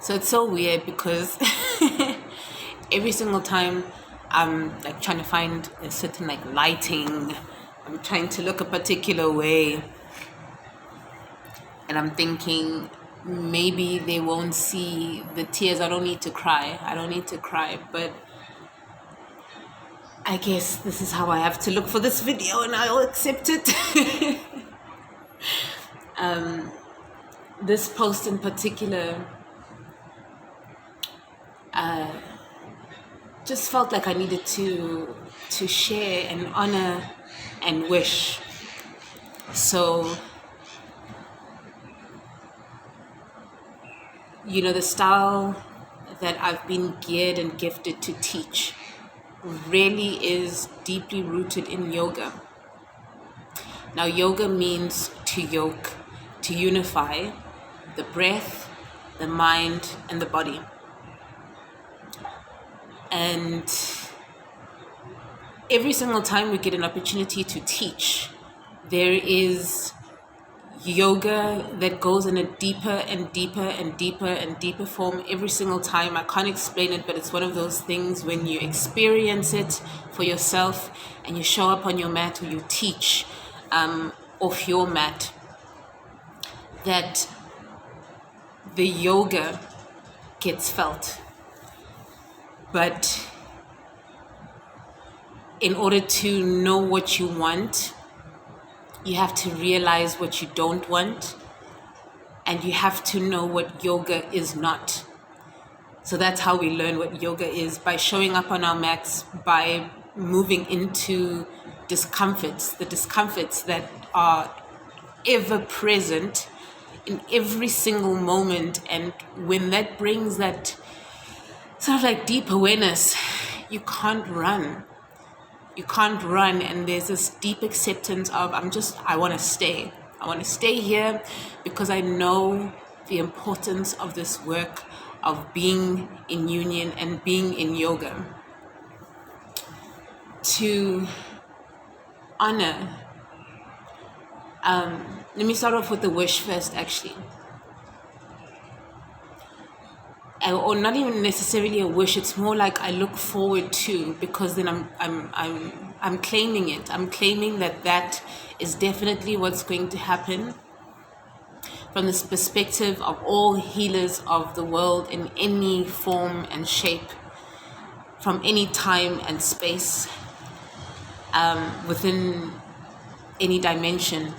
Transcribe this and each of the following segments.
So it's so weird because every single time I'm like trying to find a certain like lighting, I'm trying to look a particular way, and I'm thinking maybe they won't see the tears. I don't need to cry. I don't need to cry, but I guess this is how I have to look for this video, and I'll accept it. This post in particular just felt like I needed to share and honor and wish. So, the style that I've been geared and gifted to teach really is deeply rooted in yoga. Now, yoga means to yoke, to unify the breath, the mind, and the body. And every single time we get an opportunity to teach, there is yoga that goes in a deeper and deeper and deeper and deeper form every single time. I can't explain it, but it's one of those things when you experience it for yourself and you show up on your mat or you teach off your mat, that the yoga gets felt. But in order to know what you want, you have to realize what you don't want, and you have to know what yoga is not. So that's how we learn what yoga is, by showing up on our mats, by moving into discomforts, the discomforts that are ever present in every single moment. And when that brings that sort of like deep awareness, you can't run. You can't run, and there's this deep acceptance of I want to stay. I want to stay here because I know the importance of this work of being in union and being in yoga. To honor, let me start off with the wish first, actually. Or not even necessarily a wish. It's more like I look forward to, because then I'm claiming it. I'm claiming that is definitely what's going to happen from this perspective of all healers of the world in any form and shape, from any time and space, within any dimension.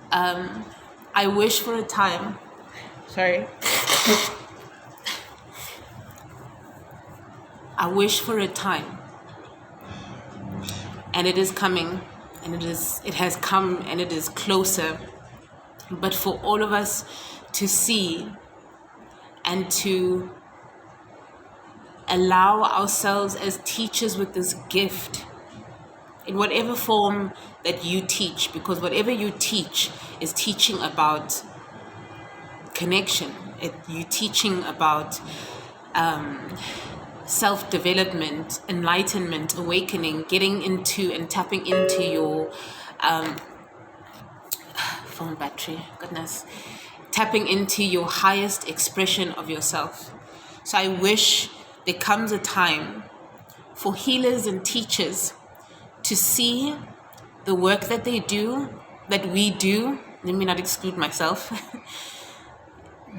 I wish for a time. Sorry. I wish for a time, and it is coming, and it has come, and it is closer, but for all of us to see and to allow ourselves as teachers with this gift, in whatever form that you teach, because whatever you teach is teaching about connection. You're teaching about self-development, enlightenment, awakening, getting into and tapping into your phone battery, goodness, tapping into your highest expression of yourself. So I wish there comes a time for healers and teachers to see the work that they do, that we do, let me not exclude myself,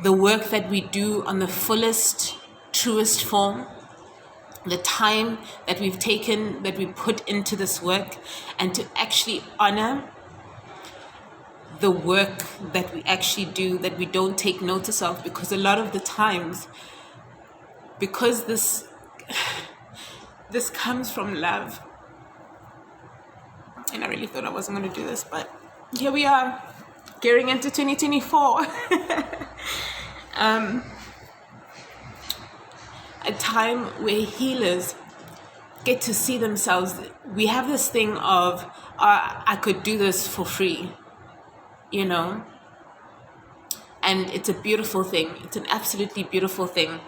the work that we do on the fullest, truest form, the time that we've taken, that we put into this work, and to actually honor the work that we actually do, that we don't take notice of, because a lot of the times, because this comes from love, and I really thought I wasn't going to do this, but here we are, gearing into 2024. A time where healers get to see themselves. We have this thing of, I could do this for free, and it's a beautiful thing. It's an absolutely beautiful thing.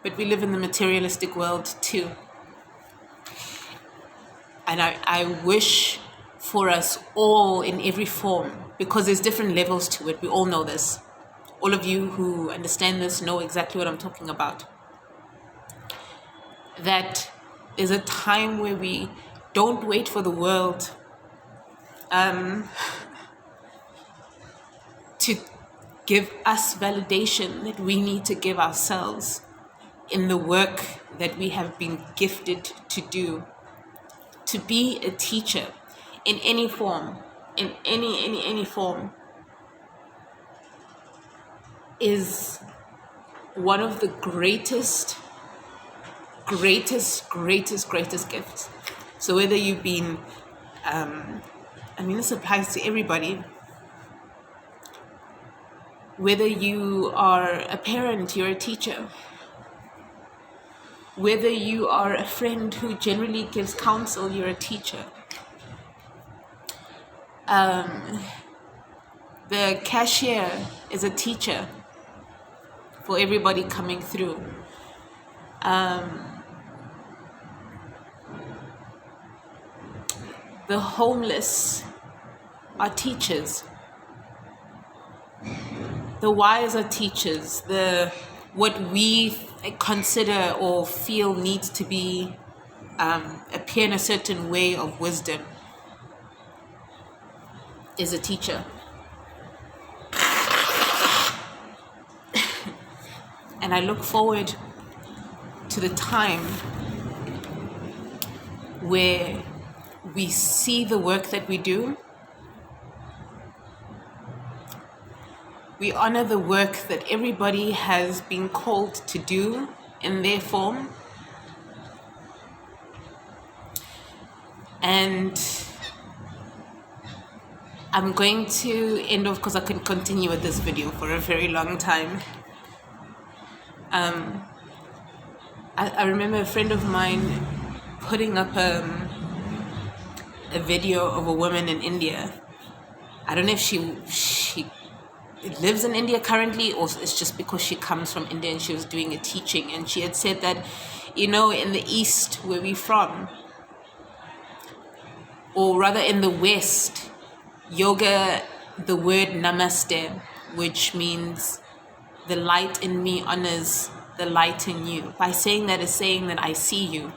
But we live in the materialistic world too. And I wish for us all in every form, because there's different levels to it. We all know this. all of you who understand this know exactly what I'm talking about. That is a time where we don't wait for the world to give us validation that we need to give ourselves in the work that we have been gifted to do. To be a teacher in any form, in any form, is one of the greatest gifts. So whether you've been, this applies to everybody. Whether you are a parent, you're a teacher. Whether you are a friend who generally gives counsel, you're a teacher. The cashier is a teacher for everybody coming through. The homeless are teachers. The wise are teachers. What we consider or feel needs to be appear in a certain way of wisdom is a teacher. And I look forward to the time where we see the work that we do. We honor the work that everybody has been called to do in their form. And I'm going to end off because I can continue with this video for a very long time. I remember a friend of mine putting up a video of a woman in India. I don't know if she lives in India currently, or it's just because she comes from India and she was doing a teaching, and she had said that, in the East where we're from, or rather in the West, yoga, the word namaste, which means the light in me honors the light in you. By saying that is saying that I see you.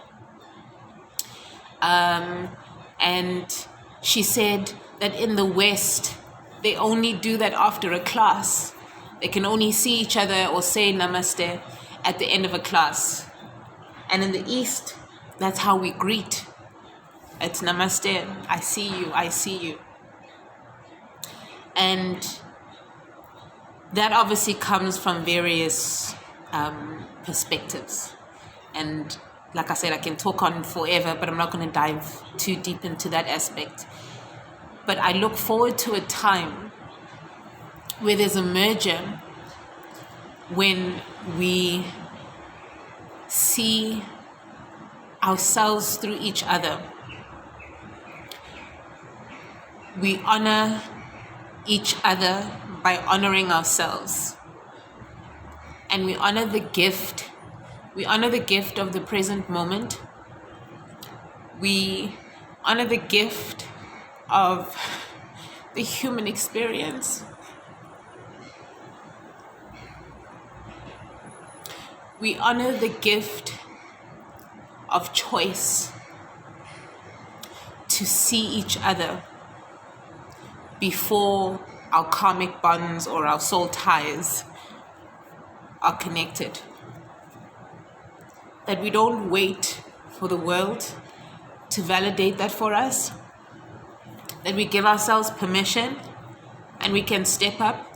And she said that in the West, they only do that after a class. They can only see each other or say namaste at the end of a class. And in the East, that's how we greet. It's namaste, I see you, I see you. And that obviously comes from various perspectives. And like I said, I can talk on forever, but I'm not going to dive too deep into that aspect. But I look forward to a time where there's a merger, when we see ourselves through each other. We honor each other by honoring ourselves. And we honor the gift. We honor the gift of the present moment. We honor the gift of the human experience. We honor the gift of choice to see each other before our karmic bonds or our soul ties are connected. That we don't wait for the world to validate that for us. That we give ourselves permission and we can step up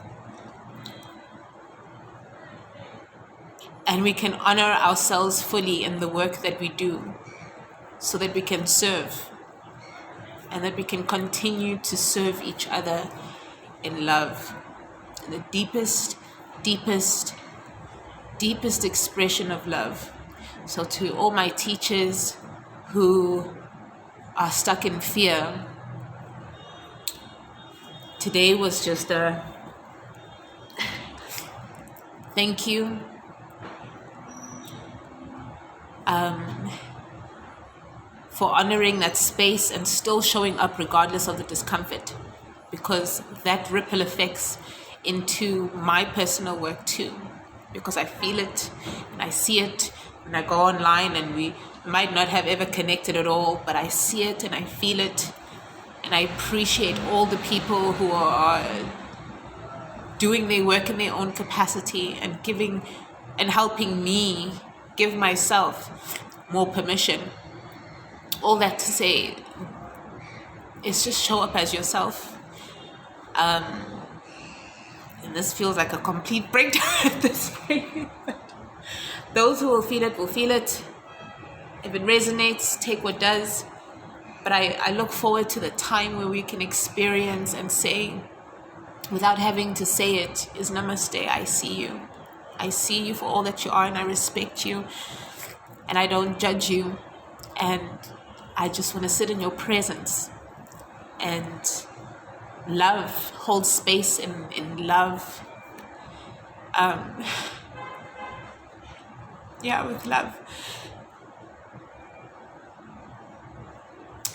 and we can honor ourselves fully in the work that we do, so that we can serve and that we can continue to serve each other in love, in the deepest expression of love. So to all my teachers who are stuck in fear, today was just a thank you. For honoring that space and still showing up regardless of the discomfort, because that ripple effects into my personal work too, because I feel it and I see it when I go online, and we might not have ever connected at all, but I see it and I feel it, and I appreciate all the people who are doing their work in their own capacity and giving and helping me give myself more permission. All that to say is just show up as yourself. And this feels like a complete breakdown at this point. Those who will feel it will feel it. If it resonates, take what does. But I look forward to the time where we can experience and say, without having to say it, is namaste, I see you. I see you for all that you are, and I respect you. And I don't judge you. And I just want to sit in your presence and love, hold space in love. With love.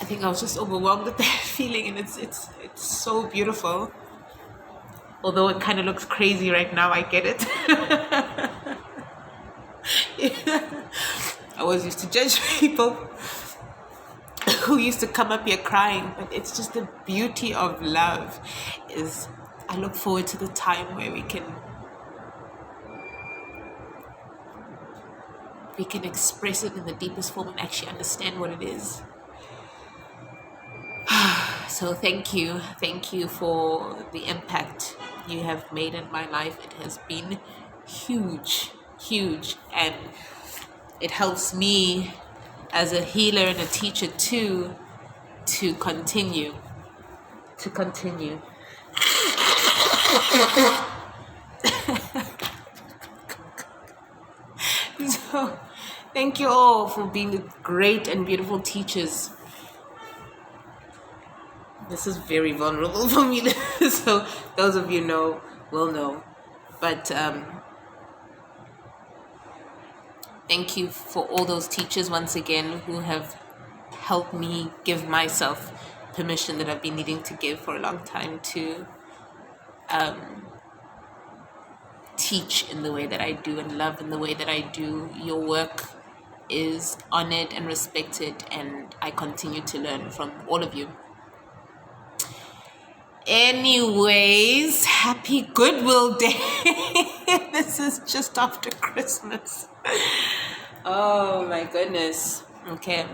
I think I was just overwhelmed with that feeling, and it's so beautiful. Although it kind of looks crazy right now, I get it. I always used to judge people who used to come up here crying, but it's just the beauty of love. Is I look forward to the time where we can express it in the deepest form and actually understand what it is. So thank you for the impact you have made in my life. It has been huge, and it helps me as a healer and a teacher too to continue. So thank you all for being great and beautiful teachers. This is very vulnerable for me, so those of you will know. But thank you for all those teachers once again who have helped me give myself permission that I've been needing to give for a long time to teach in the way that I do and love in the way that I do. Your work is honored and respected, and I continue to learn from all of you. Anyways, happy Goodwill Day. This is just after Christmas. Oh my goodness. Okay.